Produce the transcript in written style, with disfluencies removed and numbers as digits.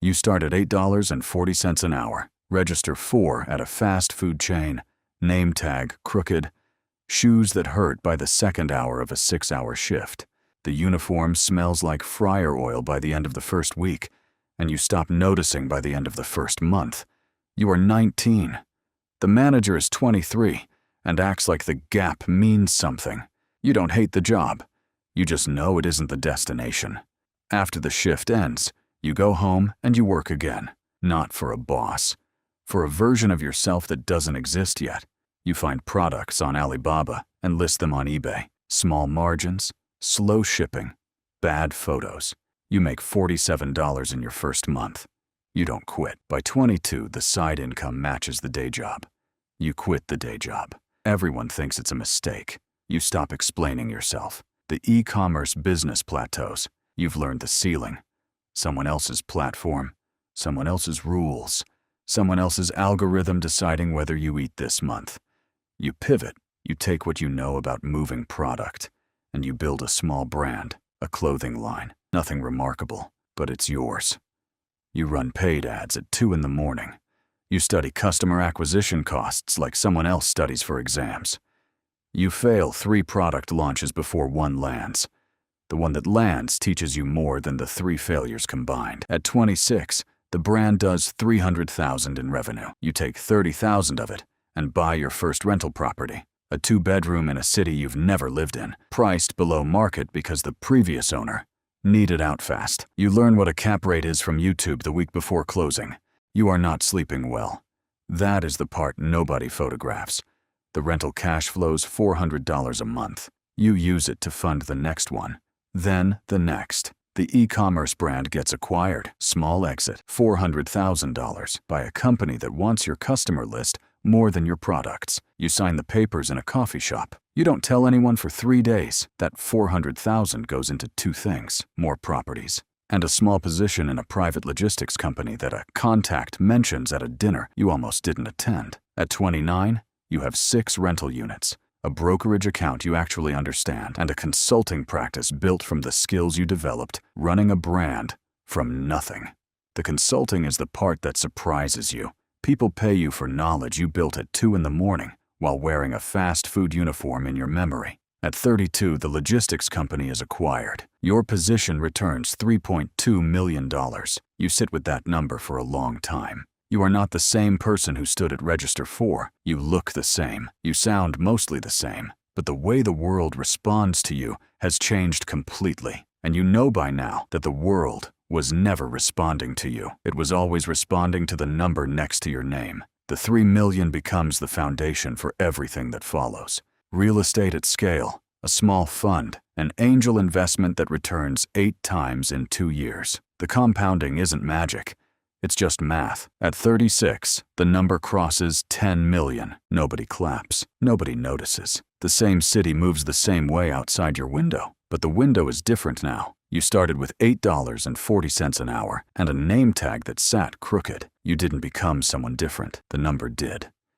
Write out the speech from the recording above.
You start at $8.40 an hour, register 4 at a fast food chain, name tag crooked, shoes that hurt by the second hour of a 6-hour shift. The uniform smells like fryer oil by the end of the first week, and you stop noticing by the end of the first month. You are 19. The manager is 23 and acts like the gap means something. You don't hate the job. You just know it isn't the destination. After the shift ends, you go home and you work again. Not for a boss. For a version of yourself that doesn't exist yet. You find products on Alibaba and list them on eBay. Small margins, slow shipping, bad photos. You make $47 in your first month. You don't quit. By 22, the side income matches the day job. You quit the day job. Everyone thinks it's a mistake. You stop explaining yourself. The e-commerce business plateaus. You've learned the ceiling. Someone else's platform, someone else's rules, someone else's algorithm deciding whether you eat this month. You pivot. You take what you know about moving product, and you build a small brand, a clothing line. Nothing remarkable, but it's yours. You run paid ads at 2 in the morning. You study customer acquisition costs like someone else studies for exams. You fail 3 product launches before one lands. The one that lands teaches you more than the 3 failures combined. At 26, the brand does $300,000 in revenue. You take $30,000 of it and buy your first rental property, a 2-bedroom in a city you've never lived in, priced below market because the previous owner needed out fast. You learn what a cap rate is from YouTube the week before closing. You are not sleeping well. That is the part nobody photographs. The rental cash flows $400 a month. You use it to fund the next one. Then the next. The e-commerce brand gets acquired. Small exit, $400,000 by a company that wants your customer list more than your products. You sign the papers in a coffee shop. You don't tell anyone for 3 days. That $400,000 goes into 2 things: more properties and a small position in a private logistics company that a contact mentions at a dinner you almost didn't attend. At 29, you have 6 rental units, a brokerage account you actually understand, and a consulting practice built from the skills you developed running a brand from nothing. The consulting is the part that surprises you. People pay you for knowledge you built at 2 in the morning while wearing a fast food uniform in your memory. At 32, the logistics company is acquired. Your position returns $3.2 million. You sit with that number for a long time. You are not the same person who stood at register 4. You look the same. You sound mostly the same. But the way the world responds to you has changed completely. And you know by now that the world was never responding to you. It was always responding to the number next to your name. The 3 million becomes the foundation for everything that follows. Real estate at scale, a small fund, an angel investment that returns 8 times in 2 years. The compounding isn't magic. It's just math. At 36, the number crosses 10 million. Nobody claps. Nobody notices. The same city moves the same way outside your window. But the window is different now. You started with $8.40 an hour and a name tag that sat crooked. You didn't become someone different. The number did.